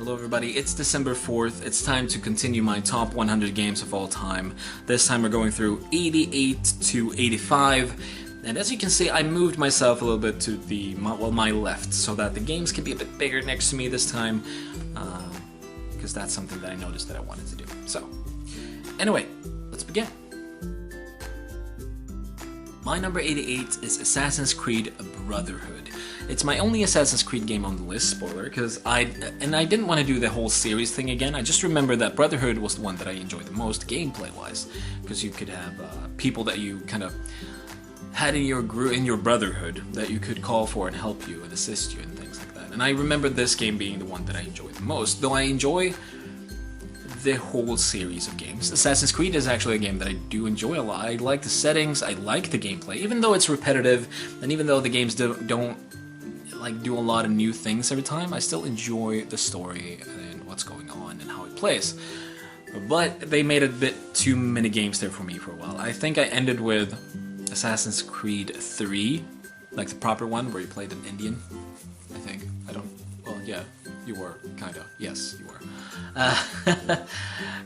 Hello everybody, it's December 4th. It's time to continue my top 100 games of all time. This time we're going through 88 to 85. And as you can see, I moved myself a little bit to my left so that the games can be a bit bigger next to me this time. Because that's something that I noticed that I wanted to do. So, anyway, let's begin. My number 88 is Assassin's Creed Brotherhood. It's my only Assassin's Creed game on the list, spoiler, because I didn't want to do the whole series thing again. I just remember that Brotherhood was the one that I enjoyed the most gameplay-wise, because you could have people that you kind of had in your brotherhood that you could call for and help you and assist you and things like that. And I remember this game being the one that I enjoyed the most, though I enjoy the whole series of games. Assassin's Creed is actually a game that I do enjoy a lot. I like the settings, I like the gameplay, even though it's repetitive, and even though the games don't like do a lot of new things every time, I still enjoy the story and what's going on and how it plays. But they made a bit too many games there for me for a while. I think I ended with Assassin's Creed 3, like the proper one where you played an Indian, I think. Well, yeah, you were, kinda. Yes, you were.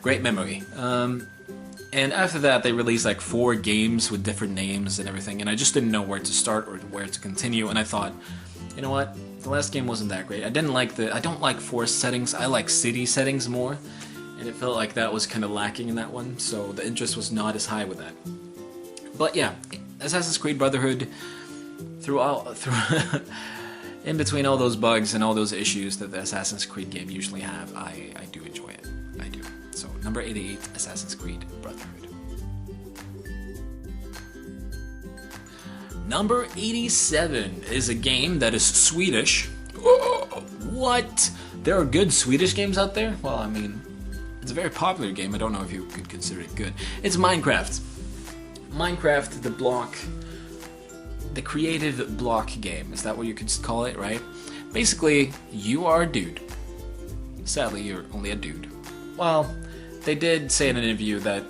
Great memory. And after that, they released like 4 games with different names and everything, and I just didn't know where to start or where to continue, and I thought, you know what, the last game wasn't that great. I don't like forest settings, I like city settings more, and it felt like that was kind of lacking in that one, so the interest was not as high with that. But yeah, Assassin's Creed Brotherhood, in between all those bugs and all those issues that the Assassin's Creed game usually have, I do enjoy it. I do. So, number 88, Assassin's Creed Brotherhood. Number 87 is a game that is Swedish. What? There are good Swedish games out there? Well, I mean, it's a very popular game. I don't know if you could consider it good. It's Minecraft. Minecraft, the creative block game. Is that what you could call it, right? Basically, you are a dude. Sadly, you're only a dude. Well, they did say in an interview that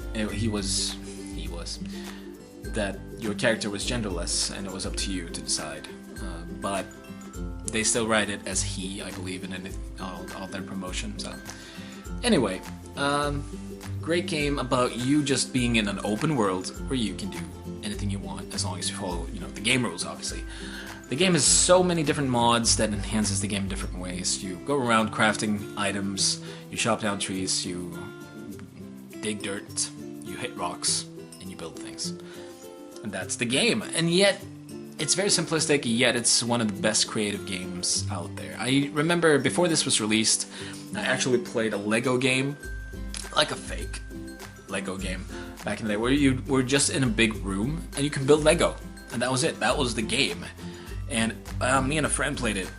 that your character was genderless and it was up to you to decide. But they still write it as he, I believe, in all their promotions. So. Anyway, great game about you just being in an open world where you can do anything you want as long as you follow, the game rules, obviously. The game has so many different mods that enhances the game in different ways. You go around crafting items, you chop down trees, you dig dirt, you hit rocks, and you build things. And that's the game. And yet, it's very simplistic, yet it's one of the best creative games out there. I remember before this was released, I actually played a Lego game, like a fake Lego game back in the day, where you were just in a big room and you can build Lego, and that was it. That was the game, and me and a friend played it,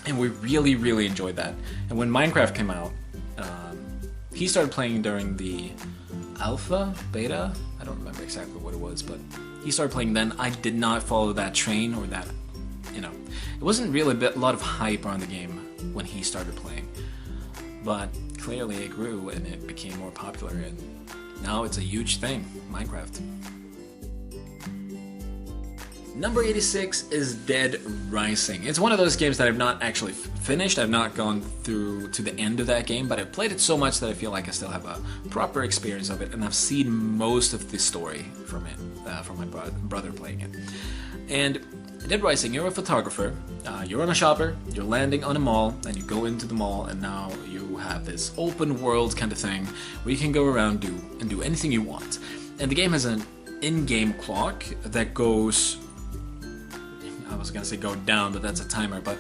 and we really, really enjoyed that. And when Minecraft came out, he started playing during the alpha, beta. I don't remember exactly what it was, but he started playing then. I did not follow that train or that, it wasn't really a lot of hype around the game when he started playing. But clearly it grew and it became more popular, and now it's a huge thing, Minecraft. Number 86 is Dead Rising. It's one of those games that I've not actually finished. I've not gone through to the end of that game, but I've played it so much that I feel like I still have a proper experience of it, and I've seen most of the story from it, from my brother playing it. And Dead Rising, you're a photographer, you're on a shopper, you're landing on a mall, and you go into the mall, and now you have this open world kind of thing where you can go around and do anything you want. And the game has an in-game clock that goes, I was gonna say go down, but that's a timer, but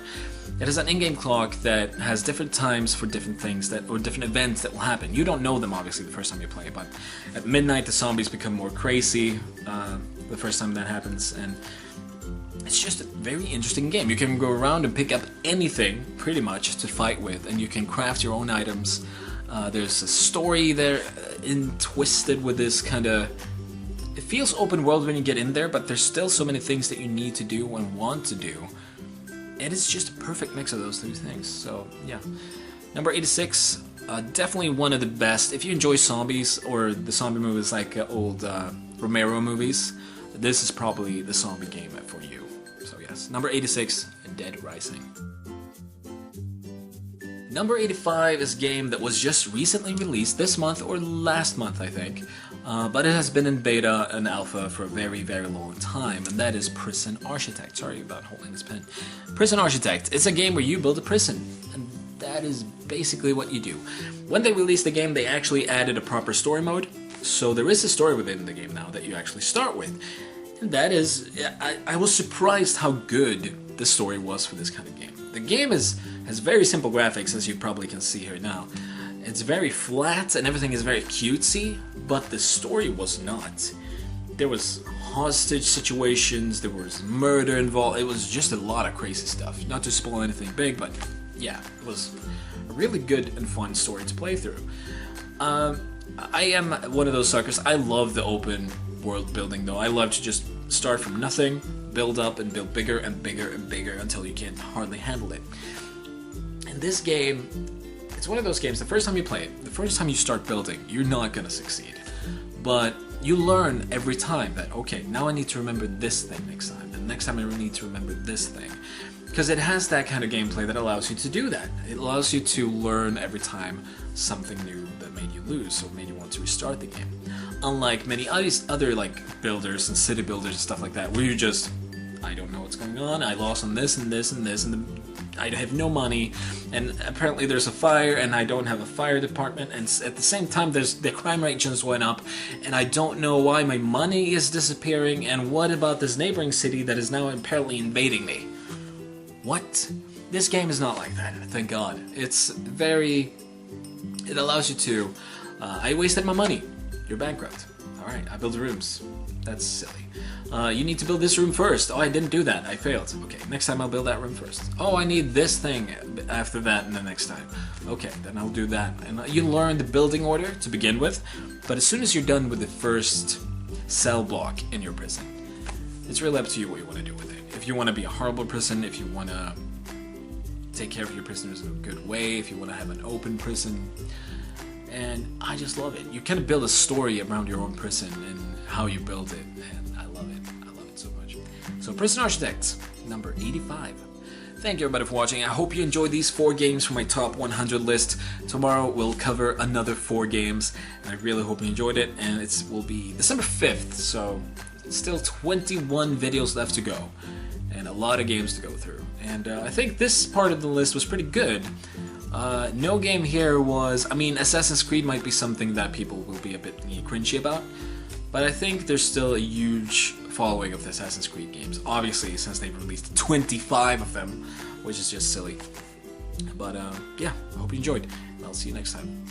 it has an in-game clock that has different times for different things or different events that will happen. You don't know them, obviously, the first time you play, but at midnight the zombies become more crazy the first time that happens, and it's just a very interesting game. You can go around and pick up anything, pretty much, to fight with, and you can craft your own items. There's a story there twisted with this kind of... It feels open world when you get in there, but there's still so many things that you need to do and want to do. And it's just a perfect mix of those two things, so yeah. Number 86, definitely one of the best. If you enjoy zombies, or the zombie movies like old Romero movies, this is probably the zombie game for you. So yes, number 86, Dead Rising. Number 85 is a game that was just recently released this month or last month, I think, but it has been in beta and alpha for a very, very long time, and that is Prison Architect. Sorry about holding this pen. Prison Architect. It's a game where you build a prison, and that is basically what you do. When they released the game, they actually added a proper story mode, so there is a story within the game now that you actually start with. And that is, I was surprised how good the story was for this kind of game. The game has very simple graphics, as you probably can see here now. It's very flat and everything is very cutesy, but the story was not. There was hostage situations, there was murder involved, it was just a lot of crazy stuff. Not to spoil anything big, but yeah, it was a really good and fun story to play through. I am one of those suckers. I love the open world building though. I love to just start from nothing, build up and build bigger and bigger and bigger until you can't hardly handle it. And this game, it's one of those games, the first time you play it, the first time you start building, you're not gonna succeed. But you learn every time that, okay, now I need to remember this thing next time, and next time I need to remember this thing. Because it has that kind of gameplay that allows you to do that. It allows you to learn every time something new that made you lose, so made you want to restart the game. Unlike many other like builders and city builders and stuff like that, where you just, I don't know what's going on, I lost on this and this and this, and I have no money, and apparently there's a fire, and I don't have a fire department, and at the same time the crime rate just went up, and I don't know why my money is disappearing, and what about this neighboring city that is now apparently invading me? What? This game is not like that, thank God. It's very... It allows you to... I wasted my money. You're bankrupt. Alright, I build rooms. That's silly. You need to build this room first. Oh, I didn't do that. I failed. Okay, next time I'll build that room first. Oh, I need this thing after that and the next time. Okay, then I'll do that. And you learn the building order to begin with, but as soon as you're done with the first cell block in your prison, it's really up to you what you want to do with it. If you want to be a horrible prison, if you want to take care of your prisoners in a good way, if you want to have an open prison, and I just love it. You kind of build a story around your own prison and how you build it, and I love it. I love it so much. So Prison Architect, number 85. Thank you everybody for watching. I hope you enjoyed these 4 games from my top 100 list. Tomorrow we'll cover another 4 games, and I really hope you enjoyed it, and it will be December 5th, so still 21 videos left to go, and a lot of games to go through. And I think this part of the list was pretty good. No game here was... I mean, Assassin's Creed might be something that people will be a bit cringy about, but I think there's still a huge following of the Assassin's Creed games. Obviously, since they've released 25 of them, which is just silly. But yeah, I hope you enjoyed. I'll see you next time.